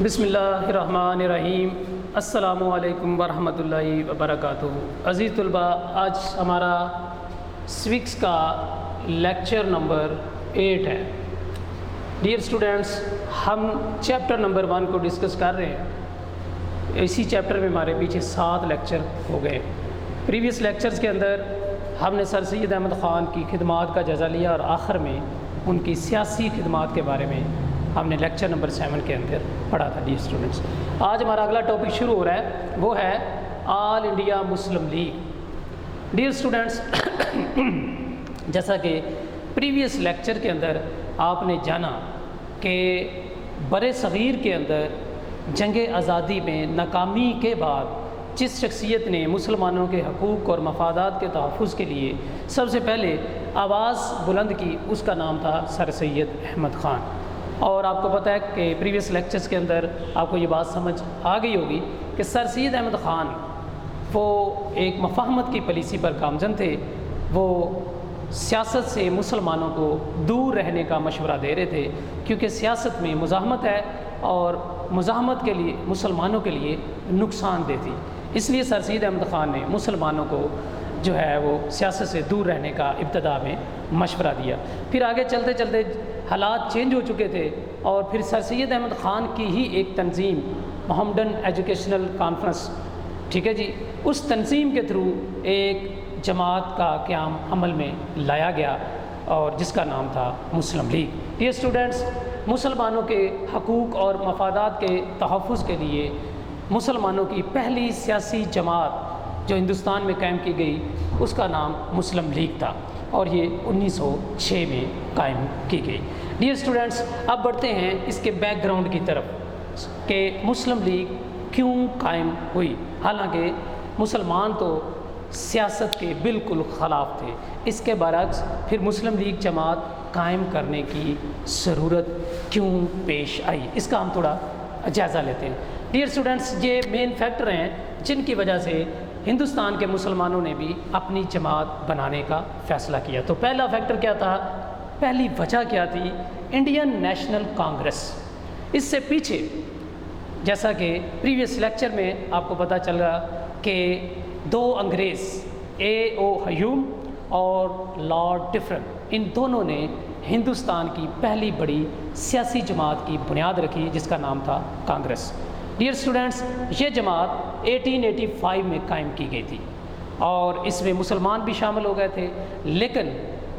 بسم اللہ الرحمن الرحیم۔ السلام علیکم ورحمۃ اللہ وبرکاتہ۔ عزیز طلباء، آج ہمارا سوکس کا لیکچر نمبر 8 ہے۔ ڈیئر اسٹوڈنٹس، ہم چیپٹر نمبر 1 کو ڈسکس کر رہے ہیں۔ اسی چیپٹر میں ہمارے پیچھے 7 لیکچر ہو گئے۔ پریویس لیکچرز کے اندر ہم نے سر سید احمد خان کی خدمات کا جائزہ لیا اور آخر میں ان کی سیاسی خدمات کے بارے میں ہم نے لیکچر نمبر 7 کے اندر پڑھا تھا۔ ڈیئر اسٹوڈنٹس، آج ہمارا اگلا ٹاپک شروع ہو رہا ہے، وہ ہے all India Muslim League. Dear students, جیسا کہ پریویس لیکچر کے اندر آپ نے جانا کہ بر صغیر کے اندر جنگ آزادی میں ناکامی کے بعد جس شخصیت نے مسلمانوں کے حقوق اور مفادات کے تحفظ کے لیے سب سے پہلے آواز بلند کی، اس کا نام تھا سر سید احمد خان۔ اور آپ کو پتہ ہے کہ پریویس لیکچرز کے اندر آپ کو یہ بات سمجھ آ گئی ہوگی کہ سر سید احمد خان وہ ایک مفاہمت کی پالیسی پر گامزن تھے۔ وہ سیاست سے مسلمانوں کو دور رہنے کا مشورہ دے رہے تھے، کیونکہ سیاست میں مزاحمت ہے اور مزاحمت کے لیے مسلمانوں کے لیے نقصان دہ تھی۔ اس لیے سر سید احمد خان نے مسلمانوں کو جو ہے وہ سیاست سے دور رہنے کا ابتدا میں مشورہ دیا۔ پھر آگے چلتے چلتے حالات چینج ہو چکے تھے، اور پھر سر سید احمد خان کی ہی ایک تنظیم محمدن ایجوکیشنل کانفرنس، ٹھیک ہے جی، اس تنظیم کے تھرو ایک جماعت کا قیام عمل میں لایا گیا اور جس کا نام تھا مسلم لیگ۔ یہ اسٹوڈنٹس، مسلمانوں کے حقوق اور مفادات کے تحفظ کے لیے مسلمانوں کی پہلی سیاسی جماعت جو ہندوستان میں قائم کی گئی، اس کا نام مسلم لیگ تھا، اور یہ 1906 میں قائم کی گئی۔ ڈیئر اسٹوڈنٹس، اب بڑھتے ہیں اس کے بیک گراؤنڈ کی طرف کہ مسلم لیگ کیوں قائم ہوئی۔ حالانکہ مسلمان تو سیاست کے بالکل خلاف تھے، اس کے برعکس پھر مسلم لیگ جماعت قائم کرنے کی ضرورت کیوں پیش آئی، اس کا ہم تھوڑا جائزہ لیتے ہیں۔ ڈیئر اسٹوڈنٹس، یہ مین فیکٹر ہیں جن کی وجہ سے ہندوستان کے مسلمانوں نے بھی اپنی جماعت بنانے کا فیصلہ کیا۔ تو پہلا فیکٹر کیا تھا، پہلی وجہ کیا تھی؟ Indian national Congress. اس سے پیچھے جیسا کہ پریویس لیکچر میں آپ کو پتہ چلا کہ 2 انگریز، اے او ہیوم اور لارڈ ڈفرن، ان دونوں نے ہندوستان کی پہلی بڑی سیاسی جماعت کی بنیاد رکھی جس کا نام تھا کانگریس۔ ڈیئر اسٹوڈنٹس، یہ جماعت 1885 میں قائم کی گئی تھی اور اس میں مسلمان بھی شامل ہو گئے تھے، لیکن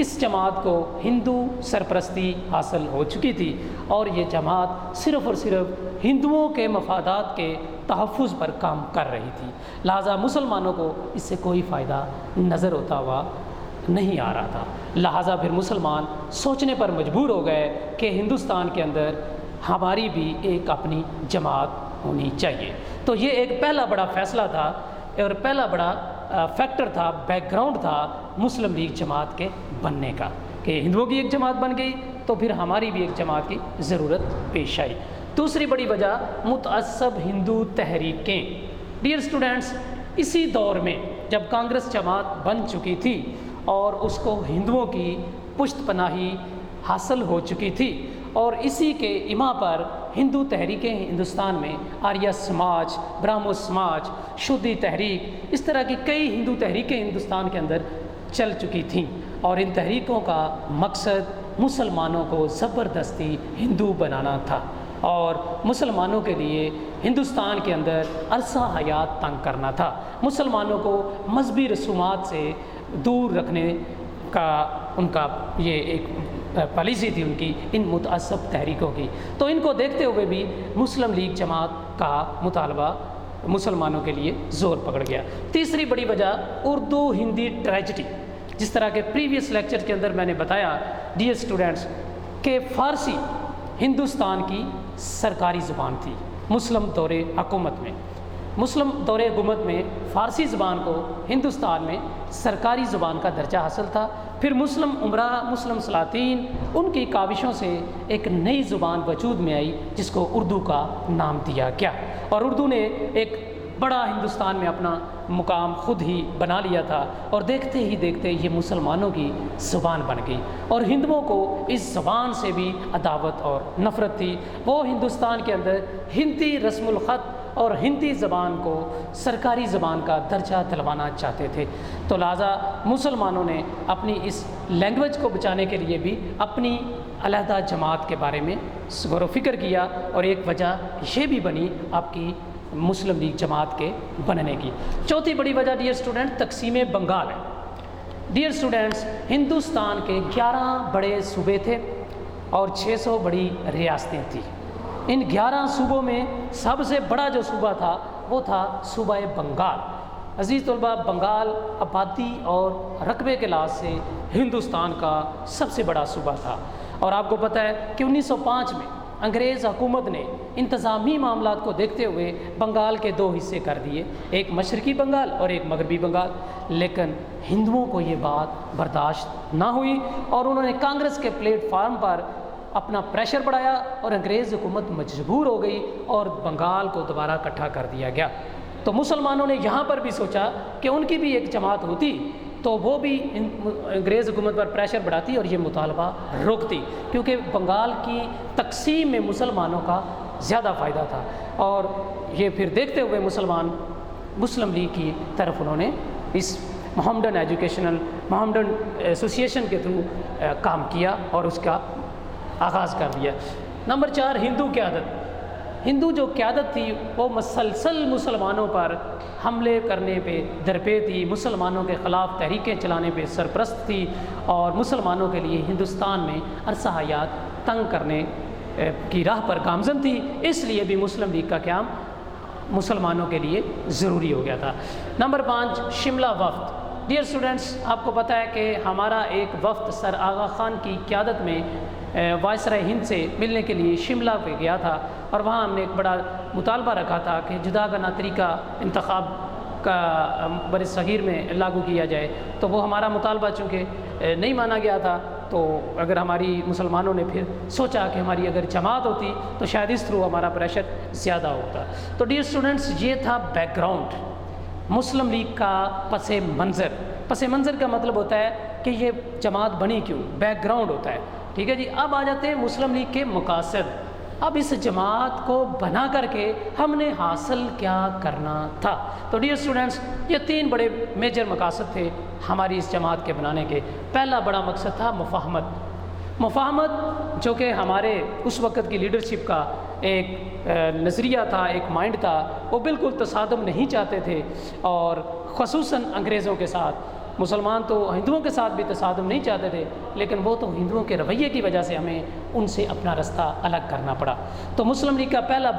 اس جماعت کو ہندو سرپرستی حاصل ہو چکی تھی اور یہ جماعت صرف اور صرف ہندوؤں کے مفادات کے تحفظ پر کام کر رہی تھی، لہٰذا مسلمانوں کو اس سے کوئی فائدہ نظر ہوتا ہوا نہیں آ رہا تھا۔ لہٰذا پھر مسلمان سوچنے پر مجبور ہو گئے کہ ہندوستان کے اندر ہماری بھی ایک اپنی جماعت ہونی چاہیے۔ تو یہ ایک پہلا بڑا فیصلہ تھا اور پہلا بڑا فیکٹر تھا، بیک گراؤنڈ تھا مسلم لیگ جماعت کے بننے کا، کہ ہندوؤں کی ایک جماعت بن گئی تو پھر ہماری بھی ایک جماعت کی ضرورت پیش آئی۔ دوسری بڑی وجہ متعصب ہندو تحریکیں۔ ڈیئر اسٹوڈنٹس، اسی دور میں جب کانگریس جماعت بن چکی تھی اور اس کو ہندوؤں کی پشت پناہی حاصل ہو چکی تھی، اور اسی کے ایما پر ہندو تحریکیں ہندوستان میں آریہ سماج، برہمو سماج، شودی تحریک، اس طرح کی کئی ہندو تحریکیں ہندوستان کے اندر چل چکی تھیں، اور ان تحریکوں کا مقصد مسلمانوں کو زبردستی ہندو بنانا تھا اور مسلمانوں کے لیے ہندوستان کے اندر عرصہ حیات تنگ کرنا تھا، مسلمانوں کو مذہبی رسومات سے دور رکھنے کا ان کا یہ ایک پالیسی تھی ان کی، ان متعصب تحریکوں کی۔ تو ان کو دیکھتے ہوئے بھی مسلم لیگ جماعت کا مطالبہ مسلمانوں کے لیے زور پکڑ گیا۔ تیسری بڑی وجہ اردو ہندی ٹریجڈی۔ جس طرح کے پریویس لیکچر کے اندر میں نے بتایا ڈیئر اسٹوڈنٹس کہ فارسی ہندوستان کی سرکاری زبان تھی مسلم دور حکومت میں۔ مسلم دور حکومت میں فارسی زبان کو ہندوستان میں سرکاری زبان کا درجہ حاصل تھا۔ پھر مسلم عمرا، مسلم سلاطین، ان کی کاوشوں سے ایک نئی زبان وجود میں آئی جس کو اردو کا نام دیا گیا، اور اردو نے ایک بڑا ہندوستان میں اپنا مقام خود ہی بنا لیا تھا، اور دیکھتے ہی دیکھتے یہ مسلمانوں کی زبان بن گئی، اور ہندوؤں کو اس زبان سے بھی عداوت اور نفرت تھی۔ وہ ہندوستان کے اندر ہندی رسم الخط اور ہندی زبان کو سرکاری زبان کا درجہ دلوانا چاہتے تھے، تو لہٰذا مسلمانوں نے اپنی اس لینگویج کو بچانے کے لیے بھی اپنی علیحدہ جماعت کے بارے میں غور و فکر کیا، اور ایک وجہ یہ بھی بنی آپ کی مسلم لیگ جماعت کے بننے کی۔ چوتھی بڑی وجہ ڈیئر اسٹوڈنٹ تقسیم بنگال ہے۔ ڈیئر اسٹوڈنٹس، ہندوستان کے 11 بڑے صوبے تھے اور 600 بڑی ریاستیں تھیں۔ ان 11 صوبوں میں سب سے بڑا جو صوبہ تھا وہ تھا صوبہ بنگال۔ عزیز طلباء، بنگال آبادی اور رقبے کے لحاظ سے ہندوستان کا سب سے بڑا صوبہ تھا، اور آپ کو پتہ ہے کہ 1905 میں انگریز حکومت نے انتظامی معاملات کو دیکھتے ہوئے بنگال کے 2 حصے کر دیے، ایک مشرقی بنگال اور ایک مغربی بنگال، لیکن ہندوؤں کو یہ بات برداشت نہ ہوئی، اور انہوں نے کانگریس کے پلیٹ فارم پر اپنا پریشر بڑھایا، اور انگریز حکومت مجبور ہو گئی اور بنگال کو دوبارہ اکٹھا کر دیا گیا۔ تو مسلمانوں نے یہاں پر بھی سوچا کہ ان کی بھی ایک جماعت ہوتی تو وہ بھی انگریز حکومت پر پریشر بڑھاتی اور یہ مطالبہ روکتی، کیونکہ بنگال کی تقسیم میں مسلمانوں کا زیادہ فائدہ تھا، اور یہ پھر دیکھتے ہوئے مسلم لیگ کی طرف انہوں نے اس محمدن ایسوسی ایشن کے تھرو کام کیا اور اس کا آغاز کر دیا۔ نمبر 4، ہندو قیادت۔ ہندو جو قیادت تھی وہ مسلسل مسلمانوں پر حملے کرنے پہ درپے تھی، مسلمانوں کے خلاف تحریکیں چلانے پہ سرپرست تھی، اور مسلمانوں کے لیے ہندوستان میں عرصہ حیات تنگ کرنے کی راہ پر گامزن تھی، اس لیے بھی مسلم لیگ کا قیام مسلمانوں کے لیے ضروری ہو گیا تھا۔ نمبر 5، شملہ وفد۔ ڈیئر اسٹوڈنٹس، آپ کو پتہ ہے کہ ہمارا ایک وفد سر آغا خان کی قیادت میں وائسرائے ہند سے ملنے کے لیے شملہ پہ گیا تھا، اور وہاں ہم نے ایک بڑا مطالبہ رکھا تھا کہ جداگانہ طریقہ انتخاب کا بر صغیر میں لاگو کیا جائے، تو وہ ہمارا مطالبہ چونکہ نہیں مانا گیا تھا، تو اگر ہماری مسلمانوں نے پھر سوچا کہ ہماری اگر جماعت ہوتی تو شاید اس تھرو ہمارا پریشر زیادہ ہوتا۔ تو ڈیئر اسٹوڈنٹس، یہ تھا بیک گراؤنڈ مسلم لیگ کا پس منظر۔ پس منظر کا مطلب ہوتا ہے کہ یہ جماعت بنی کیوں، بیک گراؤنڈ ہوتا ہے، ٹھیک ہے جی۔ اب آ جاتے ہیں مسلم لیگ کے مقاصد۔ اب اس جماعت کو بنا کر کے ہم نے حاصل کیا کرنا تھا؟ تو ڈیئر اسٹوڈنٹس، یہ 3 بڑے میجر مقاصد تھے ہماری اس جماعت کے بنانے کے۔ پہلا بڑا مقصد تھا مفاہمت، جو کہ ہمارے اس وقت کی لیڈرشپ کا ایک نظریہ تھا، ایک مائنڈ تھا، وہ بالکل تصادم نہیں چاہتے تھے، اور خصوصاً انگریزوں کے ساتھ۔ مسلمان تو ہندوؤں کے ساتھ بھی تصادم نہیں چاہتے تھے، لیکن وہ تو ہندوؤں کے رویے کی وجہ سے ہمیں ان سے اپنا رستہ الگ کرنا پڑا۔ تو مسلم لیگ کا پہلا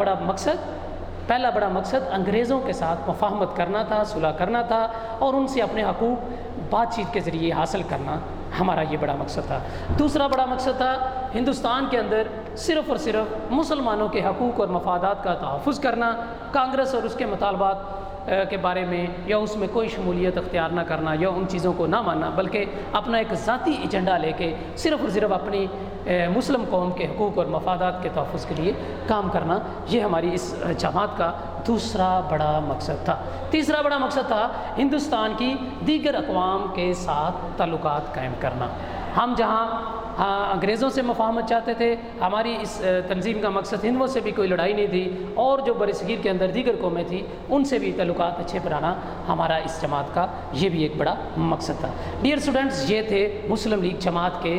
بڑا مقصد انگریزوں کے ساتھ مفاہمت کرنا تھا، صلح کرنا تھا، اور ان سے اپنے حقوق بات چیت کے ذریعے حاصل کرنا، ہمارا یہ بڑا مقصد تھا۔ دوسرا بڑا مقصد تھا ہندوستان کے اندر صرف اور صرف مسلمانوں کے حقوق اور مفادات کا تحفظ کرنا، کانگریس اور اس کے مطالبات کے بارے میں یا اس میں کوئی شمولیت اختیار نہ کرنا یا ان چیزوں کو نہ ماننا، بلکہ اپنا ایک ذاتی ایجنڈا لے کے صرف اور صرف اپنی مسلم قوم کے حقوق اور مفادات کے تحفظ کے لیے کام کرنا، یہ ہماری اس جماعت کا دوسرا بڑا مقصد تھا۔ تیسرا بڑا مقصد تھا ہندوستان کی دیگر اقوام کے ساتھ تعلقات قائم کرنا۔ ہم جہاں انگریزوں سے مفاہمت چاہتے تھے، ہماری اس تنظیم کا مقصد ہندوؤں سے بھی کوئی لڑائی نہیں تھی، اور جو برصغیر کے اندر دیگر قومیں تھیں ان سے بھی تعلقات اچھے بنانا ہمارا اس جماعت کا یہ بھی ایک بڑا مقصد تھا۔ ڈیئر اسٹوڈنٹس، یہ تھے مسلم لیگ جماعت کے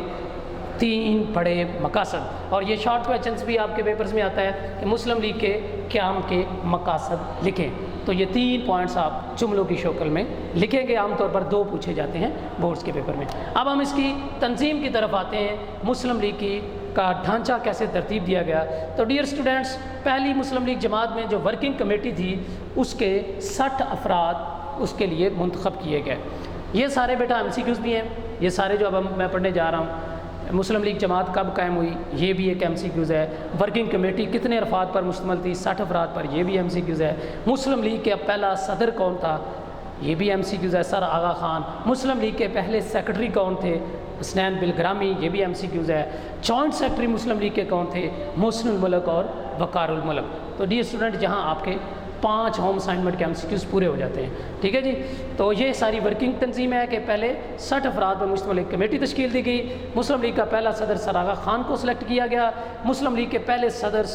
3 بڑے مقاصد، اور یہ شارٹ کویسچنس بھی آپ کے پیپرز میں آتا ہے کہ مسلم لیگ کے قیام کے مقاصد لکھیں، تو یہ 3 پوائنٹس آپ جملوں کی شکل میں لکھیں گے، عام طور پر 2 پوچھے جاتے ہیں بورڈز کے پیپر میں۔ اب ہم اس کی تنظیم کی طرف آتے ہیں، مسلم لیگ کا ڈھانچہ کیسے ترتیب دیا گیا۔ تو ڈیئر اسٹوڈنٹس، پہلی مسلم لیگ جماعت میں جو ورکنگ کمیٹی تھی اس کے 60 افراد اس کے لیے منتخب کیے گئے۔ یہ سارے بیٹا MCQs بھی ہیں، یہ سارے جو اب میں پڑھنے جا رہا ہوں۔ مسلم لیگ جماعت کب قائم ہوئی، یہ بھی ایک MCQs ہے۔ ورکنگ کمیٹی کتنے افراد پر مشتمل تھی، 60 افراد پر، یہ بھی MCQs ہے۔ مسلم لیگ کے پہلا صدر کون تھا، یہ بھی MCQs ہے، سر آغا خان۔ مسلم لیگ کے پہلے سیکرٹری کون تھے، حسنین بلگرامی، یہ بھی MCQs ہے۔ جوائنٹ سیکرٹری مسلم لیگ کے کون تھے، محسن الملک اور وقار الملک۔ تو ڈیئر اسٹوڈنٹ، جہاں آپ کے 5 ہوم اسائنمنٹ کے MCQs پورے ہو جاتے ہیں. ٹھیک ہے جی. تو یہ ساری ورکنگ تنظیم ہے کہ پہلے 60 افراد پر مشتمل ایک کمیٹی تشکیل دی گئی. مسلم لیگ کا پہلا صدر سر آغا خان کو سلیکٹ کیا گیا. مسلم لیگ کے پہلے صدر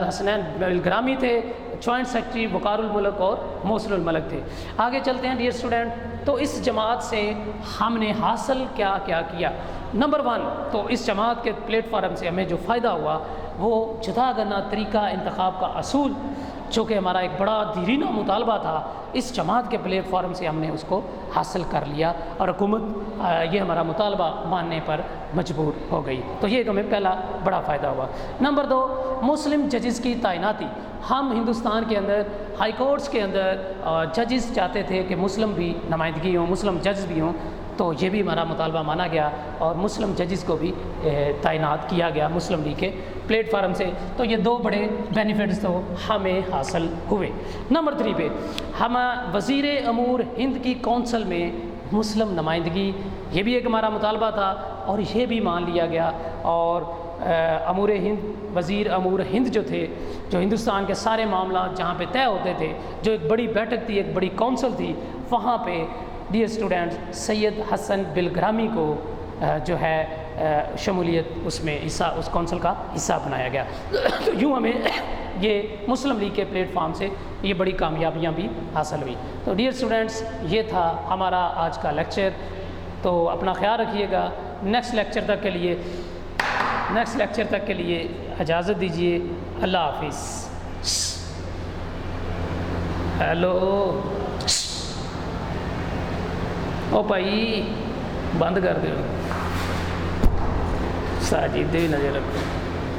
حسنین بلگرامی تھے. جوائنٹ سیکرٹری وقار الملک اور محسن الملک تھے. آگے چلتے ہیں ڈیئر اسٹوڈنٹ. تو اس جماعت سے ہم نے حاصل کیا کیا. نمبر 1 تو اس جماعت کے پلیٹ فارم سے ہمیں جو فائدہ ہوا وہ جدا گنا طریقہ انتخاب کا اصول، جو کہ ہمارا ایک بڑا دیرینہ مطالبہ تھا، اس جماعت کے پلیٹ فارم سے ہم نے اس کو حاصل کر لیا اور حکومت یہ ہمارا مطالبہ ماننے پر مجبور ہو گئی. تو یہ ہمیں پہلا بڑا فائدہ ہوا. نمبر 2 مسلم ججز کی تعیناتی. ہم ہندوستان کے اندر ہائی کورٹس کے اندر ججز چاہتے تھے کہ مسلم بھی نمائندگی ہوں، مسلم ججز بھی ہوں. تو یہ بھی ہمارا مطالبہ مانا گیا اور مسلم ججز کو بھی تعینات کیا گیا مسلم لیگ کے پلیٹ فارم سے. تو یہ 2 بڑے بینیفٹس تو ہمیں حاصل ہوئے. نمبر 3 پہ ہم وزیر امور ہند کی کونسل میں مسلم نمائندگی، یہ بھی ایک ہمارا مطالبہ تھا اور یہ بھی مان لیا گیا. اور امور ہند، وزیر امور ہند جو تھے، جو ہندوستان کے سارے معاملات جہاں پہ طے ہوتے تھے، جو ایک بڑی بیٹھک تھی، ایک بڑی کونسل تھی، وہاں پہ ڈیئر اسٹوڈنٹس سید حسن بلگرامی کو جو ہے شمولیت اس میں اس کونسل کا حصہ بنایا گیا. تو یوں ہمیں یہ مسلم لیگ کے پلیٹ فارم سے یہ بڑی کامیابیاں بھی حاصل ہوئی. تو ڈیئر اسٹوڈنٹس یہ تھا ہمارا آج کا لیکچر. تو اپنا خیال رکھیے گا. نیکسٹ لیکچر تک کے لیے اجازت دیجیے. اللہ حافظ. ہیلو او بھائی بند کر دو. ساجد نظر رکھو.